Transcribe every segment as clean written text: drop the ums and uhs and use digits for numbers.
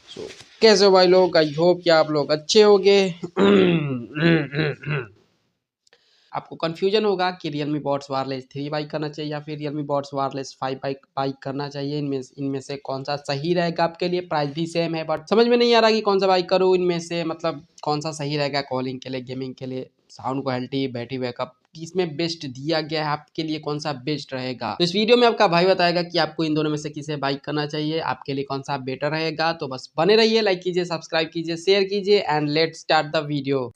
सो कैसे हो भाई लोग, आई होप कि आप लोग अच्छे होंगे। आपको कन्फ्यूजन होगा कि Realme Buds वायरलेस 3 बाई करना चाहिए या फिर Realme Buds वायरलेस 5 बाई करना चाहिए। इनमें से कौन सा सही रहेगा आपके लिए। प्राइस भी सेम है बट समझ में नहीं आ रहा कि कौन सा बाई करूँ इनमें से, मतलब कौन सा सही रहेगा कॉलिंग के लिए, गेमिंग के लिए, साउंड क्वालिटी, बैटरी बैकअप, इसमें बेस्ट दिया गया है आपके लिए, कौन सा बेस्ट रहेगा। तो इस वीडियो में आपका भाई बताएगा कि आपको इन दोनों में से किसे बाई करना चाहिए, आपके लिए कौन सा बेटर रहेगा। तो बस बने रहिए, लाइक कीजिए, सब्सक्राइब कीजिए, शेयर कीजिए and let's start the video.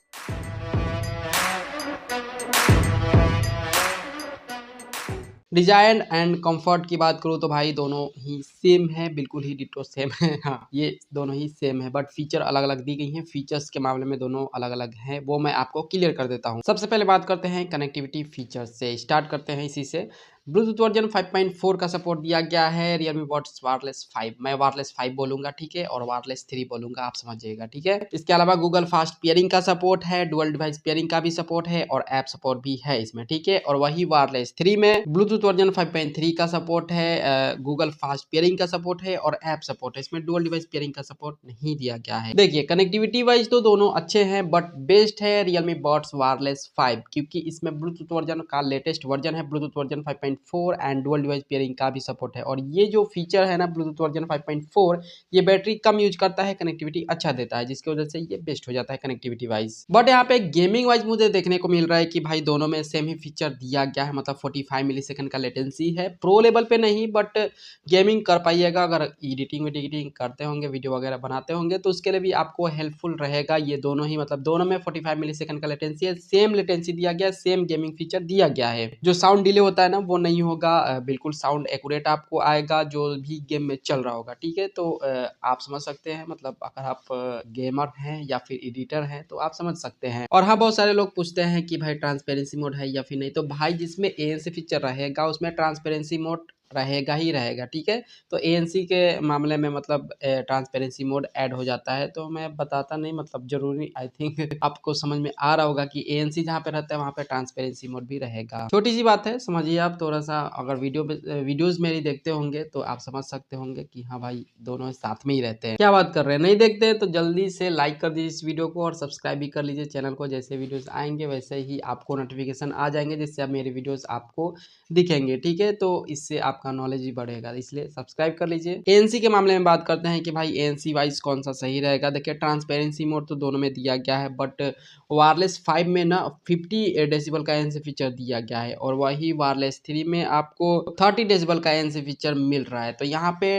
Design and comfort की बात करूँ तो भाई दोनों ही सेम है, बिल्कुल ही डिटो सेम है। हाँ, ये दोनों ही सेम है बट फीचर अलग अलग दी गई हैं। फीचर्स के मामले में दोनों अलग अलग हैं, वो मैं आपको क्लियर कर देता हूँ। सबसे पहले बात करते हैं कनेक्टिविटी फीचर्स से, स्टार्ट करते हैं इसी से। ब्लूटूथ वर्जन 5.4 का सपोर्ट दिया गया है Realme Buds वायरलेस 5। मैं वायरलेस 5 बोलूंगा, ठीक है, और वायरलेस 3 बोलूंगा, आप समझिएगा, ठीक है। इसके अलावा गूगल फास्ट पेयरिंग का सपोर्ट है, डुअल डिवाइस पेयरिंग का भी सपोर्ट है और ऐप सपोर्ट भी है इसमें, ठीक है। और वही वायरलेस 3 में ब्लूटूथ वर्जन 5.3 का सपोर्ट है, गूगल फास्ट पेयरिंग का सपोर्ट है और ऐप सपोर्ट है। इसमें डुअल डिवाइस पेयरिंग का सपोर्ट नहीं दिया गया है। देखिए कनेक्टिविटी वाइज तो दोनों अच्छे हैं बट बेस्ट है Realme Buds वायरलेस 5, क्योंकि इसमें ब्लूटूथ वर्जन का लेटेस्ट वर्जन है, Bluetooth version 5.4 and dual device pairing का भी सपोर्ट है। और ये जो फीचर है ना ब्लूटूथ वर्जन 5.4, ये बैटरी कम यूज करता है, कनेक्टिविटी अच्छा देता है, जिसकी वजह से ये बेस्ट हो जाता है कनेक्टिविटी वाइज। बट यहाँ पे गेमिंग वाइज मुझे देखने को मिल रहा है कि भाई दोनों में सेम ही फीचर दिया गया है, मतलब 45 मिलीसेकंड का लेटेंसी है। प्रो लेवल पे नहीं बट गेमिंग कर पाइएगा, अगर एडिटिंग करते होंगे, वीडियो वगैरह बनाते होंगे तो उसके लिए भी आपको हेल्पफुल रहेगा ये दोनों ही। मतलब दोनों में 45 मिलीसेकंड का लेटेंसी है, सेम लेटेंसी दिया गया है, सेम गेमिंग फीचर दिया गया है। जो साउंड डिले होता है ना वो नहीं होगा, बिल्कुल साउंड एक्यूरेट आपको आएगा जो भी गेम में चल रहा होगा, ठीक है। तो आप समझ सकते हैं, मतलब अगर आप गेमर हैं या फिर एडिटर हैं तो आप समझ सकते हैं। और हाँ, बहुत सारे लोग पूछते हैं कि भाई ट्रांसपेरेंसी मोड है या फिर नहीं, तो भाई जिसमें ANC फीचर रहेगा उसमें ट्रांसपेरेंसी मोड रहेगा ही रहेगा, ठीक है। तो ANC के मामले में मतलब ट्रांसपेरेंसी मोड ऐड हो जाता है, तो मैं बताता नहीं, मतलब जरूरी आई थिंक आपको समझ में आ रहा होगा कि ANC जहाँ पे रहता है वहाँ पे ट्रांसपेरेंसी मोड भी रहेगा। छोटी सी बात है, समझिए आप थोड़ा सा। अगर वीडियोज मेरी देखते होंगे तो आप समझ सकते होंगे कि हाँ भाई दोनों साथ में ही रहते हैं। क्या बात कर रहे हैं, नहीं देखते हैं तो जल्दी से लाइक कर दीजिए इस वीडियो को और सब्सक्राइब भी कर लीजिए चैनल को। जैसे वीडियोस आएंगे वैसे ही आपको नोटिफिकेशन आ जाएंगे, जिससे अब मेरे वीडियोस आपको दिखेंगे, ठीक है। तो इससे आपका नॉलेज भी बढ़ेगा, इसलिए सब्सक्राइब कर लीजिए। ANC के मामले में बात करते हैं कि भाई ANC वाइज कौन सा सही रहेगा। देखिए ट्रांसपेरेंसी मोड तो दोनों में दिया गया है बट वायरलेस 5 में ना 50 डेसिबल का ANC फीचर दिया गया है और वही वायरलेस 3 में आपको 30 डेसिबल का ANC फीचर मिल रहा है। तो यहाँ पे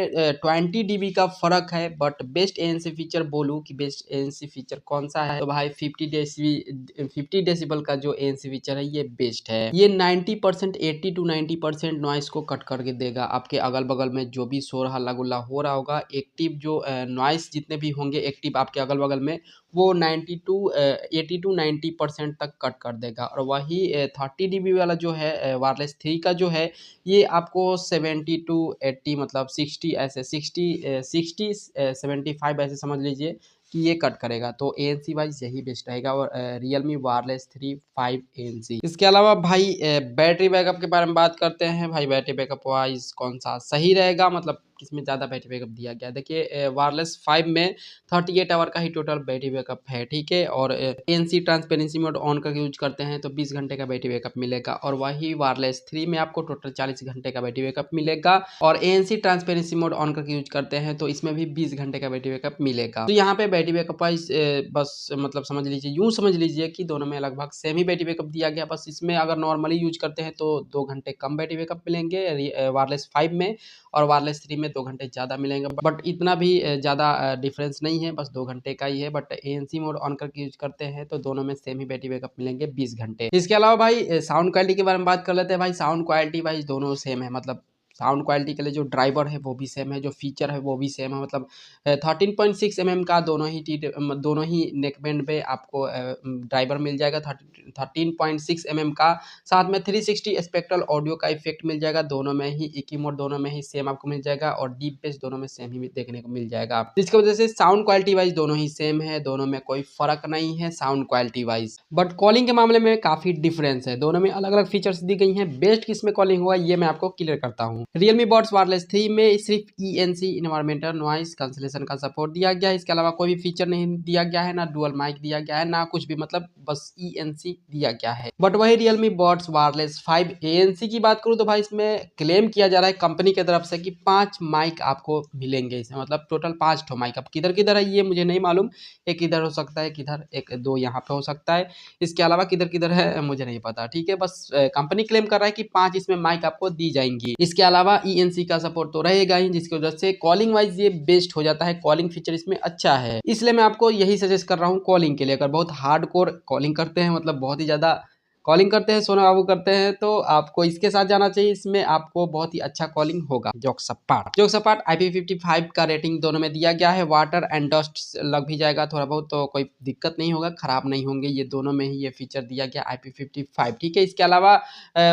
20 dB का फर्क है बट बेस्ट ANC फीचर बोलूँ कि बेस्ट ANC फीचर कौन सा है, तो भाई 50 डेसिबल का जो ANC फीचर है ये बेस्ट है। ये 90% 80 to 90% नॉइस को कट करके देगा। आपके अगल बगल में जो भी शोर हल्ला गुल्ला हो रहा होगा, एक्टिव जो नॉइस जितने भी होंगे एक्टिव आपके अगल बगल में, वो 80 to 90% तक कट कर देगा। और वही 30 dB वाला जो है वायरलेस 3 का जो है, ये आपको 70 to 80 मतलब 60 ऐसे 60 75 ऐसे समझ लीजिए कि ये कट करेगा। तो ANC वाइज यही बेस्ट रहेगा और Realme वायरलेस 3 5 ANC। इसके अलावा भाई बैटरी बैकअप के बारे में बात करते हैं। भाई बैटरी बैकअप वाइज कौन सा सही रहेगा, मतलब किसमें ज़्यादा बैटरी बैकअप दिया गया है। देखिए वायरलेस 5 में 38 आवर का ही टोटल बैटरी बैकअप है, ठीक है। और ANC ट्रांसपेरेंसी मोड ऑन करके यूज करते हैं तो 20 घंटे का बैटरी बैकअप मिलेगा। और वही वायरलेस 3 में आपको टोटल 40 घंटे का बैटरी बैकअप मिलेगा। और ANC ट्रांसपेरेंसी मोड ऑन करके यूज करते हैं तो इसमें भी 20 घंटे का बैटरी बैकअप मिलेगा। तो यहाँ पे बैटरी बैकअप वाइज बस मतलब समझ लीजिए, यूँ समझ लीजिए कि दोनों में लगभग सेम ही बैटरी बैकअप दिया गया। बस इसमें अगर नॉर्मली यूज करते हैं तो 2 घंटे कम बैटरी बैकअप मिलेंगे वायरलेस 5 में, और वायरलेस 3 में 2 घंटे ज़्यादा मिलेंगे। बट इतना भी ज़्यादा डिफरेंस नहीं है, बस 2 घंटे का ही है। बट ANC मोड ऑन करके यूज करते हैं तो दोनों में सेम ही बैटरी बैकअप मिलेंगे 20 घंटे। इसके अलावा भाई साउंड क्वालिटी के बारे में बात कर लेते हैं। भाई साउंड क्वालिटी वाइज दोनों सेम है, मतलब साउंड क्वालिटी के लिए जो ड्राइवर है वो भी सेम है, जो फीचर है वो भी सेम है। मतलब 13.6 mm का दोनों ही नेकबैंड पे आपको ड्राइवर मिल जाएगा 13.6 mm का। साथ में 360 स्पेक्ट्रल ऑडियो का इफेक्ट मिल जाएगा, दोनों में ही इक्वी मोड दोनों में ही सेम आपको मिल जाएगा और डीप बेस दोनों में सेम ही देखने को मिल जाएगा। जिसकी वजह से साउंड क्वालिटी वाइज दोनों ही सेम है, दोनों में कोई फर्क नहीं है sound quality wise. But calling के मामले में काफी डिफरेंस है, दोनों में अलग अलग फीचर्स दी गई हैं। बेस्ट किस में कॉलिंग होगा ये मैं आपको क्लियर करता हूँ। Realme Buds Wireless 3 में सिर्फ ENC इन्वायरमेंटल नॉइस कैंसलेशन का सपोर्ट दिया गया है। इसके अलावा कोई भी फीचर नहीं दिया गया है, ना डुअल माइक दिया गया है, ना कुछ भी, मतलब बस ENC दिया गया है। बट वही Realme Buds Wireless 5 ANC की बात करूँ तो भाई इसमें क्लेम किया जा रहा है कंपनी की तरफ से कि 5 माइक आपको मिलेंगे इसमें, मतलब टोटल 5 ठो माइक। अब किधर किधर है ये मुझे नहीं मालूम, एक इधर हो सकता है, किधर एक दो यहाँ पे हो सकता है, इसके अलावा किधर किधर है मुझे नहीं पता। ठीक है, बस कंपनी क्लेम कर रहा है कि 5 इसमें माइक आपको दी जाएंगी। इसके अलावा ENC का सपोर्ट तो रहेगा ही, जिसकी वजह से कॉलिंग वाइज ये बेस्ट हो जाता है, कॉलिंग फीचर इसमें अच्छा है। इसलिए मैं आपको यही सजेस्ट कर रहा हूँ कॉलिंग के लिए। अगर बहुत हार्डकोर कॉलिंग करते हैं, मतलब बहुत ही ज़्यादा कॉलिंग करते हैं, सोना बाबू करते हैं, तो आपको इसके साथ जाना चाहिए। इसमें आपको बहुत ही अच्छा कॉलिंग होगा। जोक्स अपार्ट IP55 का रेटिंग दोनों में दिया गया है। वाटर एंड डस्ट लग भी जाएगा थोड़ा बहुत, तो कोई दिक्कत नहीं होगा, खराब नहीं होंगे, ये दोनों में ही ये फीचर दिया गया IP55। ठीक है, इसके अलावा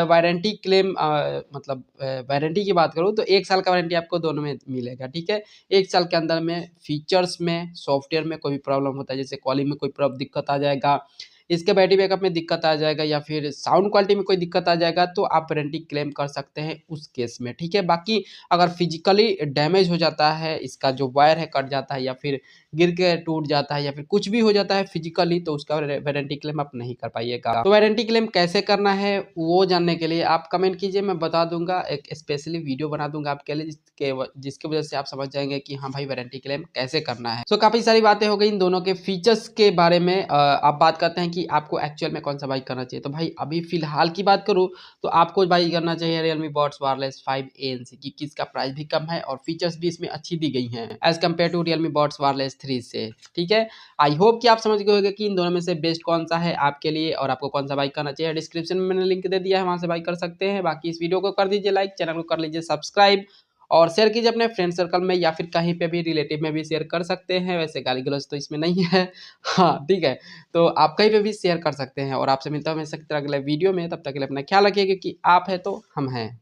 वारंटी क्लेम, मतलब वारंटी की बात करूँ तो 1 साल का वारंटी आपको दोनों में मिलेगा। ठीक है, 1 साल के अंदर में फीचर्स में, सॉफ्टवेयर में कोई भी प्रॉब्लम होता है, जैसे कॉलिंग में कोई प्रॉब्लम दिक्कत आ जाएगा, इसके बैटरी बैकअप में दिक्कत आ जाएगा, या फिर साउंड क्वालिटी में कोई दिक्कत आ जाएगा, तो आप वारंटी क्लेम कर सकते हैं उस केस में। ठीक है, बाकी अगर फिजिकली डैमेज हो जाता है, इसका जो वायर है कट जाता है, या फिर गिर के टूट जाता है, या फिर कुछ भी हो जाता है फिजिकली, तो उसका वारंटी क्लेम आप नहीं कर पाइएगा। तो वारंटी क्लेम कैसे करना है वो जानने के लिए आप कमेंट कीजिए, मैं बता दूंगा, एक स्पेशली वीडियो बना दूंगा आपके लिए, जिसके वजह से आप समझ जाएंगे कि हाँ भाई वारंटी क्लेम कैसे करना है। सो काफी सारी बातें हो गई इन दोनों के फीचर्स के बारे में। आप बात करते हैं कि आपको एक्चुअल में कौन सा बाइक करना चाहिए। तो भाई अभी फिलहाल की बात करूँ तो आपको बाई करना चाहिए Realme Buds Wireless 5 ANC की, इसका प्राइस भी कम है और फीचर्स भी इसमें अच्छी दी गई हैं as compare to Realme Buds Wireless 3 से। ठीक है, आई होप कि आप समझ गए होंगे कि इन दोनों में से बेस्ट कौन सा है आपके लिए और आपको कौन सा बाइक करना चाहिए। डिस्क्रिप्शन में मैंने लिंक दे दिया है, वहां से बाइक कर सकते हैं। बाकी इस वीडियो को कर दीजिए लाइक, चैनल को कर लीजिए सब्सक्राइब और शेयर कीजिए अपने फ्रेंड सर्कल में, या फिर कहीं पे भी रिलेटिव में भी शेयर कर सकते हैं। वैसे गाली गलौज तो इसमें नहीं है, हाँ ठीक है, तो आप कहीं पे भी शेयर कर सकते हैं। और आपसे मिलता हूँ मैं अगले वीडियो में, तब तक के लिए अपना ख्याल रखिए, क्योंकि आप है तो हम हैं।